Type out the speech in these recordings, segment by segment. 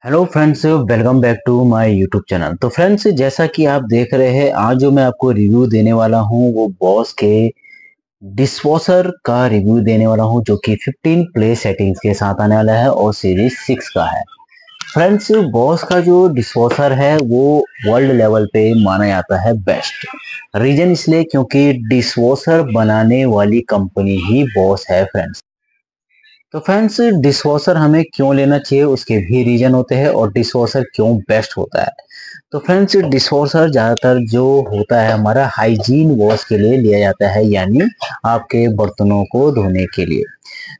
Hello friends, welcome back to my YouTube channel. तो friends, जैसा कि आप देख रहे हैं, आज जो मैं आपको रिव्यू देने वाला हूं वो बॉस के डिशवॉशर का रिव्यू देने वाला हूं, जो कि 15 प्ले सेटिंग्स के साथ आने वाला है और सीरीज 6 का है। फ्रेंड्स, बॉस का जो डिशवॉशर है वो वर्ल्ड लेवल पे माना जाता है बेस्ट। रीजन इसलिए क्योंकि डिशवॉशर बनाने वाली कंपनी ही बॉस है फ्रेंड्स। तो फ्रेंड्स, डिशवॉशर हमें क्यों लेना चाहिए उसके भी रीजन होते हैं और डिशवॉशर क्यों बेस्ट होता है। तो फ्रेंड्स, डिशवॉशर ज़्यादातर जो होता है हमारा हाइजीन वॉश के लिए लिया जाता है, यानी आपके बर्तनों को धोने के लिए।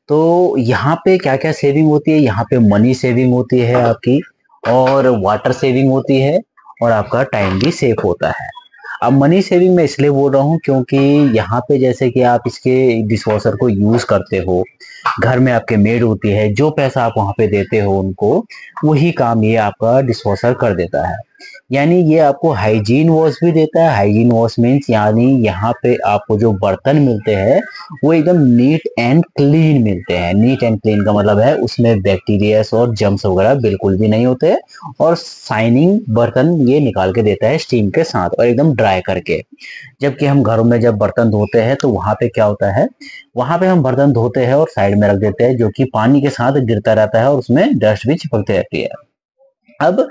तो यहाँ पे क्या क्या सेविंग होती है, यहाँ पे मनी सेविंग होती है आपकी, और वाटर सेविंग होती है, और आपका टाइम भी सेव होता है। अब मनी सेविंग मैं इसलिए बोल रहा हूँ क्योंकि यहाँ पे जैसे कि आप इसके डिशवॉशर को यूज करते हो, घर में आपके मेड होती है, जो पैसा आप वहां पे देते हो उनको, वही काम ये आपका डिशवॉशर कर देता है। यानी ये आपको हाइजीन वॉश भी देता है। हाइजीन वॉश मीन्स यानी यहाँ पे आपको जो बर्तन मिलते हैं वो एकदम नीट एंड क्लीन मिलते हैं। नीट एंड क्लीन का मतलब है उसमें बैक्टीरिया और जर्म्स वगैरह बिल्कुल भी नहीं होते, और शाइनिंग बर्तन ये निकाल के देता है स्टीम के साथ और एकदम ड्राई करके। जबकि हम घरों में जब बर्तन धोते हैं तो वहां पे क्या होता है, वहां पे हम बर्तन धोते हैं और साइड में रख देते हैं, जो कि पानी के साथ गिरता रहता है और उसमें डस्ट भी चिपकती रहती है। अब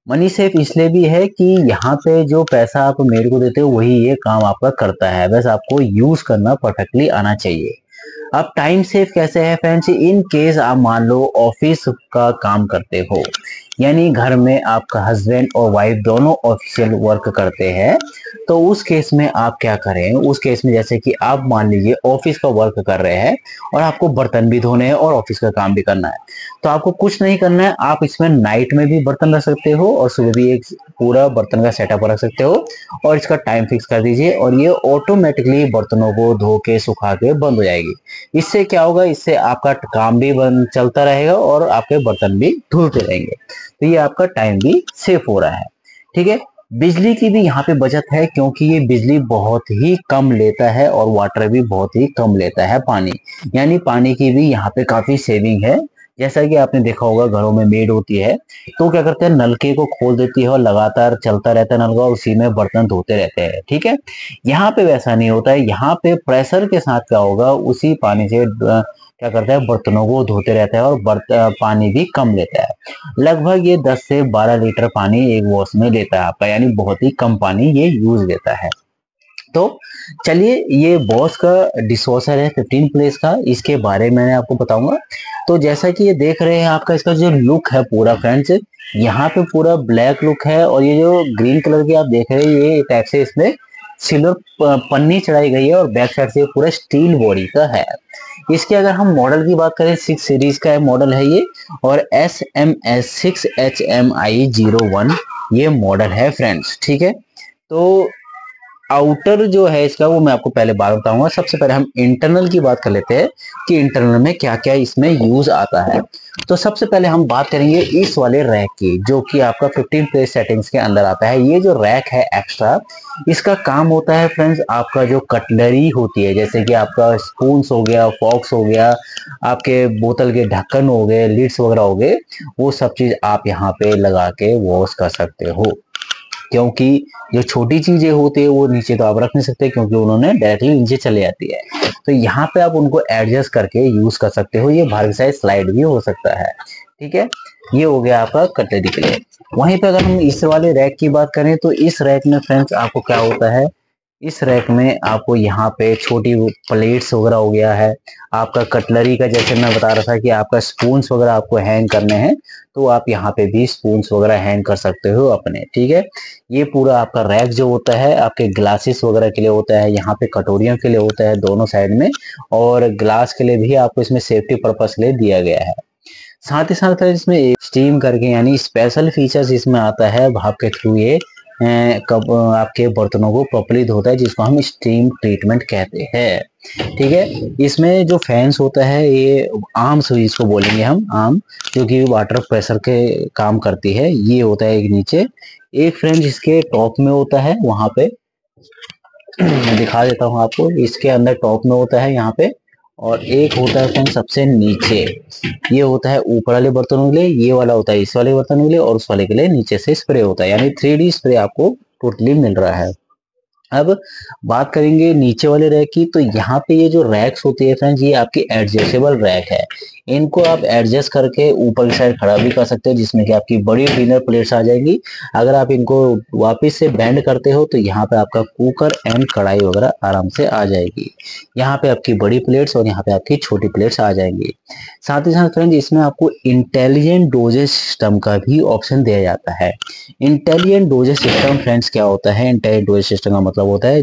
मनी सेफ इसलिए भी है कि यहाँ पे जो पैसा आप मेरे को देते हो वही ये काम आपका करता है, बस आपको यूज करना परफेक्टली आना चाहिए। अब टाइम सेव कैसे है फ्रेंड्स, इन केस आप मान लो ऑफिस का काम करते हो, यानी घर में आपका हस्बैंड और वाइफ दोनों ऑफिशियल वर्क करते हैं, तो उस केस में आप क्या करें, उस केस में जैसे कि आप मान लीजिए ऑफिस का वर्क कर रहे हैं और आपको बर्तन भी धोने हैं और ऑफिस का काम भी करना है, तो आपको कुछ नहीं करना है, आप इसमें नाइट में भी बर्तन रख सकते हो और सुबह भी एक पूरा बर्तन का सेटअप रख सकते हो, और इसका टाइम फिक्स कर दीजिए और ये ऑटोमेटिकली बर्तनों को धो के सुखा के बंद हो जाएगी। इससे क्या होगा, इससे आपका काम भी बंद चलता रहेगा और आपके बर्तन भी धुलते रहेंगे, तो ये आपका टाइम भी सेफ हो रहा है। ठीक है। बिजली की भी यहाँ पे बचत है क्योंकि ये बिजली बहुत ही कम लेता है और वाटर भी बहुत ही कम लेता है, पानी, यानी पानी की भी यहाँ पे काफी सेविंग है। जैसा कि आपने देखा होगा घरों में मेड होती है तो क्या करते हैं, नलके को खोल देती है और लगातार चलता रहता है नलका और उसी में बर्तन धोते रहते हैं। ठीक है। यहाँ पे वैसा नहीं होता है, यहाँ पे प्रेशर के साथ क्या होगा, उसी पानी से क्या करता है, बर्तनों को धोते रहता है और पानी भी कम लेता है। लगभग ये 10 से 12 लीटर पानी एक वॉश में लेता है आपका, यानी बहुत ही कम पानी ये यूज लेता है। तो चलिए, ये बॉस का डिशवॉशर है 15 प्लेस का, इसके बारे में मैं आपको बताऊंगा। तो जैसा कि ये देख रहे हैं, आपका इसका जो लुक है पूरा फ्रेंड्स, यहाँ पे पूरा ब्लैक लुक है, और ये जो ग्रीन कलर की आप देख रहे हैं ये टाइप से इसमें सिल्वर पन्नी चढ़ाई गई है और बैक साइड से पूरा स्टील बॉडी का है। इसके अगर हम मॉडल की बात करें, 6 सीरीज का मॉडल है ये, और SMS6HMI01 ये मॉडल है फ्रेंड्स। ठीक है। तो आउटर जो है इसका वो मैं आपको पहले बात बताऊंगा। सबसे पहले हम इंटरनल की बात कर लेते हैं कि इंटरनल में क्या क्या इसमें यूज आता है। तो सबसे पहले हम बात करेंगे इस वाले रैक की, जो कि आपका 15 प्लेस सेटिंग्स के अंदर आता है। ये जो रैक है एक्स्ट्रा, इसका काम होता है फ्रेंड्स, आपका जो कटलरी होती है, जैसे कि आपका स्पून्स हो गया, फॉक्स हो गया, आपके बोतल के ढक्कन हो गए, लिड्स वगैरह हो गए, वो सब चीज आप यहाँ पे लगा के वॉश कर सकते हो। क्योंकि जो छोटी चीजें होती है वो नीचे तो आप रख नहीं सकते, क्योंकि उन्होंने डायरेक्टली नीचे चले जाती है, तो यहाँ पे आप उनको एडजस्ट करके यूज कर सकते हो। ये बाहर की साइड स्लाइड भी हो सकता है। ठीक है। ये हो गया आपका कटलरी के लिए। वहीं पे अगर हम इस वाले रैक की बात करें तो इस रैक में फ्रेंड्स आपको क्या होता है, इस रैक में आपको यहाँ पे छोटी प्लेट्स वगैरह हो गया है, आपका कटलरी का, जैसे मैं बता रहा था कि आपका स्पून्स वगैरह आपको हैंग करने हैं, तो आप यहाँ पे भी स्पून्स वगैरह हैंग कर सकते हो अपने। ठीक है। ये पूरा आपका रैक जो होता है आपके ग्लासेस वगैरह के लिए होता है, यहाँ पे कटोरियों के लिए होता है दोनों साइड में, और ग्लास के लिए भी आपको इसमें सेफ्टी पर्पस के लिए दिया गया है। साथ ही साथ इसमें एक स्टीम करके, यानी स्पेशल फीचर्स इसमें आता है, भाप के थ्रू ये कब आपके बर्तनों को प्रॉपर्ली धोता है, जिसको हम स्टीम ट्रीटमेंट कहते हैं। ठीक है। इसमें जो फैंस होता है ये आर्म्स इसको बोलेंगे हम, आर्म, जो कि वाटर प्रेशर के काम करती है। ये होता है एक नीचे, एक फ्रेंड इसके टॉप में होता है, वहां पे मैं दिखा देता हूँ आपको, इसके अंदर टॉप में होता है यहाँ पे, और एक होता है फ्रेंड्स सबसे नीचे। ये होता है ऊपर वाले बर्तनों के लिए, ये वाला होता है इस वाले बर्तनों के लिए, और उस वाले के लिए नीचे से स्प्रे होता है, यानी 3D स्प्रे आपको टोटली मिल रहा है। अब बात करेंगे नीचे वाले रैक की, तो यहाँ पे ये जो रैक्स होती है फ्रेंड्स, ये आपकी एडजस्टेबल रैक है। इनको आप एडजस्ट करके ऊपर की साइड खड़ा भी कर सकते हो, जिसमें कि आपकी बड़ी डिनर प्लेट्स आ जाएंगी। अगर आप इनको वापस से बेंड करते हो तो यहाँ पे आपका कुकर एंड कढ़ाई वगैरह आराम से आ जाएगी। यहाँ पे आपकी बड़ी प्लेट्स और यहाँ पे आपकी छोटी प्लेट्स आ जाएंगी। साथ ही साथ फ्रेंड्स इसमें आपको इंटेलिजेंट डोजेज सिस्टम का भी ऑप्शन दिया जाता है। इंटेलिजेंट डोजेज सिस्टम फ्रेंड्स क्या होता है? इंटेलिजेंट डोजेज सिस्टम का मतलब होता है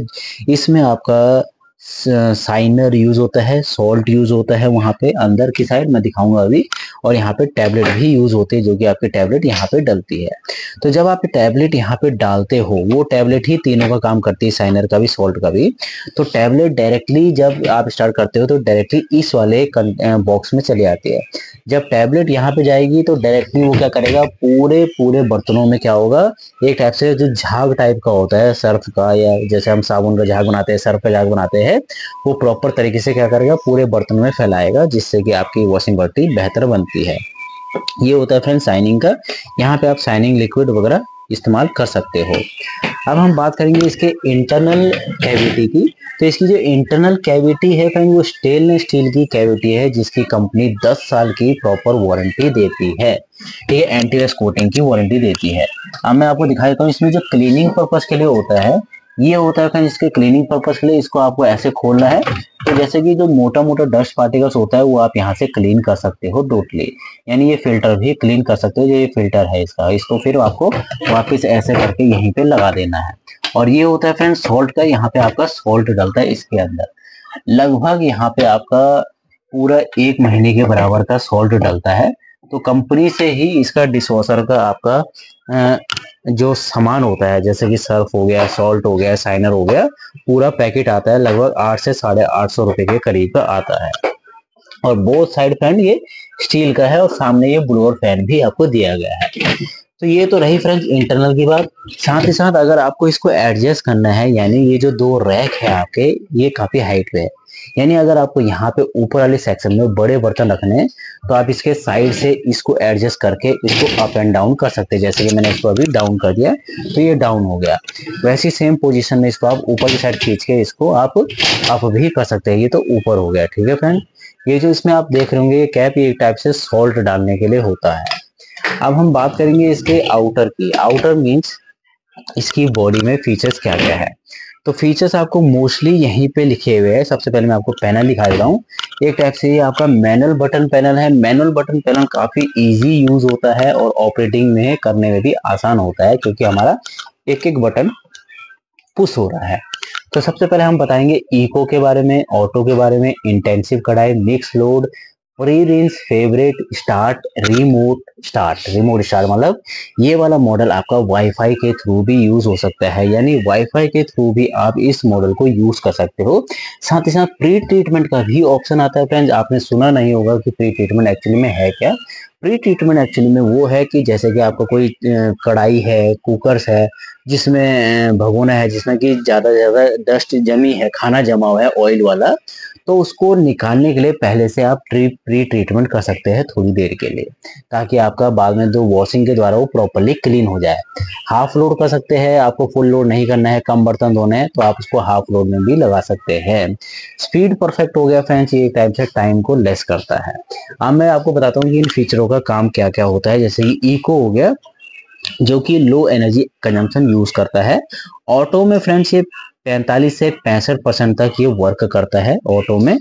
इसमें आपका साइनर यूज होता है, सॉल्ट यूज होता है वहां पे अंदर की साइड, मैं दिखाऊंगा अभी। और यहाँ पे टैबलेट भी यूज होते हैं, जो कि आपके टैबलेट यहाँ पे डलती है। तो जब आप टैबलेट यहाँ पे डालते हो, वो टैबलेट ही तीनों का काम करती है, साइनर का भी, सॉल्ट का भी। तो टैबलेट डायरेक्टली जब आप स्टार्ट करते हो तो डायरेक्टली इस वाले बॉक्स में चली आती है। जब टैबलेट यहाँ पे जाएगी तो डायरेक्टली वो क्या करेगा, पूरे पूरे बर्तनों में क्या होगा, एक टाइप से जो झाग टाइप का होता है सर्फ का, या जैसे हम साबुन का झाग बनाते हैं, सर्फ का झाग बनाते हैं, वो प्रॉपर तरीके से क्या करेगा, पूरे बर्तन में फैलाएगा, जिससे कि आपकी वॉशिंग क्वालिटी बेहतर बनती है। ये होता है फ्रेंड शाइनिंग का। यहाँ पे आप शाइनिंग लिक्विड वगैरह इस्तेमाल कर सकते हो। अब हम बात करेंगे इसके इंटरनल कैविटी की। तो इसकी जो इंटरनल कैविटी है फ्रेंड, वो स्टेनलेस स्टील की कैविटी है, जिसकी कंपनी 10 साल की प्रॉपर वारंटी देती है। ठीक है, एंटी रस्ट कोटिंग की वारंटी देती है। अब मैं आपको दिखा देता हूँ, इसमें जो क्लीनिंग पर्पज के लिए होता है, ये होता है फ्रेंड इसके क्लीनिंग पर्पज के लिए। इसको आपको ऐसे खोलना है, तो जैसे कि जो मोटा मोटा डस्ट पार्टिकल्स होता है वो आप यहाँ से क्लीन कर सकते हो टोटली। यानी ये फिल्टर भी क्लीन कर सकते हो, जो ये फिल्टर है इसका, इसको फिर आपको वापस ऐसे करके यहीं पे लगा देना है। और ये होता है फ्रेंड्स सॉल्ट का, यहाँ पे आपका सॉल्ट डलता है इसके अंदर। लगभग यहाँ पे आपका पूरा 1 महीने के बराबर का सॉल्ट डलता है। तो कंपनी से ही इसका डिशवॉशर का आपका जो सामान होता है, जैसे कि सर्फ हो गया, सॉल्ट हो गया, साइनर हो गया, पूरा पैकेट आता है, लगभग 8 से 850 रुपए के करीब का आता है। और बोथ साइड फैन ये स्टील का है, और सामने ये ब्लोअर फैन भी आपको दिया गया है। तो ये तो रही फ्रेंड्स इंटरनल की बात। साथ ही साथ अगर आपको इसको एडजस्ट करना है, यानी ये जो 2 रैक है आपके, ये काफी हाइट पे है, यानी अगर आपको यहाँ पे ऊपर वाले सेक्शन में बड़े बर्तन रखने हैं, तो आप इसके साइड से इसको एडजस्ट करके इसको अप एंड डाउन कर सकते हैं। जैसे कि मैंने इसको अभी डाउन कर दिया, तो ये डाउन हो गया। वैसी सेम पोजीशन में इसको आप ऊपर की साइड खींच के इसको आप अप भी कर सकते हैं। ये तो ऊपर हो गया, ठीक है फ्रेंड। ये जो इसमें आप देख रहे होंगे, ये कैप, ये एक टाइप से सॉल्ट डालने के लिए होता है। अब हम बात करेंगे इसके आउटर की। आउटर मीन्स इसकी बॉडी में फीचर्स क्या क्या है। तो फीचर्स आपको मोस्टली यहीं पे लिखे हुए हैं। सबसे पहले मैं आपको पैनल दिखा देता हूँ। एक टाइप से ये आपका मैनुअल बटन पैनल है। मैनुअल बटन पैनल काफी इजी यूज होता है और ऑपरेटिंग में करने में भी आसान होता है, क्योंकि हमारा एक एक बटन पुश हो रहा है। तो सबसे पहले हम बताएंगे इको के बारे में, ऑटो के बारे में, इंटेंसिव कढ़ाई, mix load, pre rinse, favourite, start, remote start. Remote start मतलब ये वाला मॉडल आपका वाईफाई के थ्रू भी यूज हो सकता है, यानी वाईफाई के थ्रू भी आप इस मॉडल को यूज कर सकते हो। साथ ही साथ प्री ट्रीटमेंट का भी ऑप्शन आता है फ्रेंड्स। आपने सुना नहीं होगा कि प्री ट्रीटमेंट एक्चुअली में है क्या। प्री ट्रीटमेंट एक्चुअली में वो है कि जैसे कि आपका कोई कढ़ाई है, कुकर्स है, जिसमें भगोना है, जिसमें कि ज्यादा से ज्यादा डस्ट जमी है, खाना जमा हुआ है ऑयल वाला, तो उसको निकालने के लिए पहले से आप प्री ट्रीटमेंट कर सकते हैं थोड़ी देर के लिए, ताकि आपका बाद में जो वॉशिंग के द्वारा वो प्रॉपरली क्लीन हो जाए। हाफ लोड कर सकते हैं, आपको फुल लोड नहीं करना है, कम बर्तन धोने हैं, तो आप उसको हाफ लोड में भी लगा सकते हैं। स्पीड परफेक्ट हो गया फ्रेंड्स, ये टाइप से टाइम को लेस करता है। अब मैं आपको बताता हूँ कि इन फीचरों का काम क्या क्या होता है। जैसे कि इको हो गया, जो कि लो एनर्जी कंजम्पशन यूज करता है। ऑटो में फ्रेंड्स ये 45 से 65% तक ये वर्क करता है ऑटो में।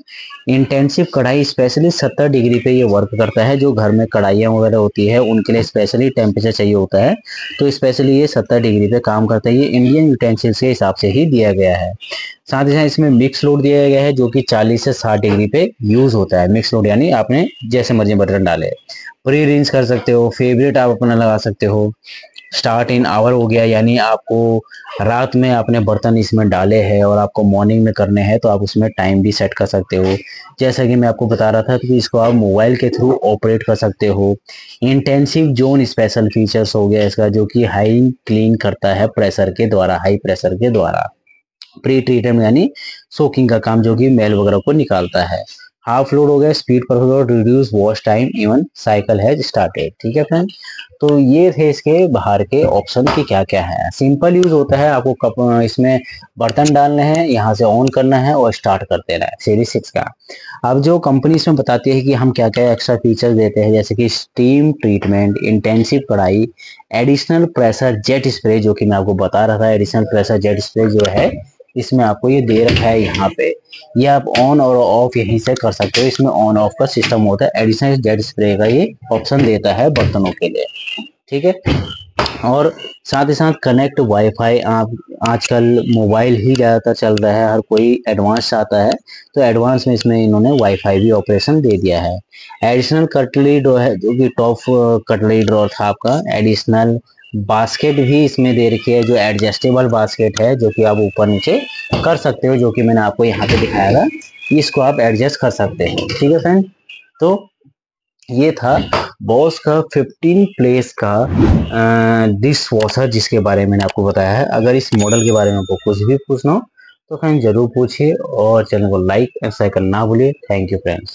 इंटेंसिव कढ़ाई स्पेशली 70 डिग्री पे ये वर्क करता है। जो घर में कढ़ाइयाँ वगैरह होती है उनके लिए स्पेशली टेम्परेचर चाहिए होता है, तो स्पेशली ये 70 डिग्री पे काम करता है। ये इंडियन यूटेंसिल्स के हिसाब से ही दिया गया है। साथ ही साथ इसमें मिक्स लोड दिया गया है, जो कि 40 से 60 डिग्री पे यूज होता है। मिक्स लोड यानी आपने जैसे मर्जी बटन डाले। प्री रिंस कर सकते हो, फेवरेट आप अपना लगा सकते हो। स्टार्ट इन आवर हो गया, यानी आपको रात में आपने बर्तन इसमें डाले हैं और आपको मॉर्निंग में करने हैं, तो आप उसमें टाइम भी सेट कर सकते हो। जैसा कि मैं आपको बता रहा था कि इसको आप मोबाइल के थ्रू ऑपरेट कर सकते हो। इंटेंसिव जोन स्पेशल फीचर्स हो गया इसका, जो कि हाई क्लीन करता है प्रेशर के द्वारा, हाई प्रेशर के द्वारा। प्री ट्रीटमेंट यानी सोकिंग का काम, जो कि मैल वगैरह को निकालता है। हाफ लोड हो गया, स्पीड पर load, reduce watch time, even cycle has started. ठीक है फ्रेंड, तो ये थे इसके बाहर के ऑप्शन की क्या क्या है। सिंपल यूज होता है, आपको कप इसमें बर्तन डालने हैं, यहाँ से ऑन करना है और स्टार्ट कर देना है, सीरीज 6 का। अब जो कंपनी इसमें बताती है कि हम क्या क्या एक्स्ट्रा फीचर्स देते हैं, जैसे कि स्टीम ट्रीटमेंट, इंटेंसिव कढ़ाई, एडिशनल प्रेशर जेट स्प्रे, जो कि मैं आपको बता रहा था, एडिशनल प्रेशर जेट स्प्रे जो है इसमें आपको ये दे रखा है यहाँ पे। ये आप ऑन और ऑफ यहीं से कर सकते हो, इसमें ऑन ऑफ का सिस्टम होता है। एडिशनल जेट स्प्रे का ये ऑप्शन देता है बर्तनों के लिए। ठीक है, और साथ ही साथ कनेक्ट वाईफाई। आप आजकल मोबाइल ही ज़्यादातर चल रहा है, हर कोई एडवांस चाहता है, तो एडवांस में इसमें इन्होंने वाईफाई भी ऑपरेशन दे दिया है। एडिशनल कटलरी ड्रॉ है, जो कि टॉप कटलरी ड्रॉ था आपका। एडिशनल बास्केट भी इसमें दे रखी है, जो एडजस्टेबल बास्केट है, जो कि आप ऊपर नीचे कर सकते हो, जो कि मैंने आपको यहाँ पे दिखाया था। इसको आप एडजस्ट कर सकते हो। ठीक है फ्रेंड, तो ये था बॉस का 15 प्लेस का डिश वॉशर, जिसके बारे में मैंने आपको बताया है। अगर इस मॉडल के बारे में आपको कुछ भी पूछना हो तो फ्रेंड जरूर पूछिए, और चैनल को लाइक एंड शेयर करना ना भूलिए। Thank you friends.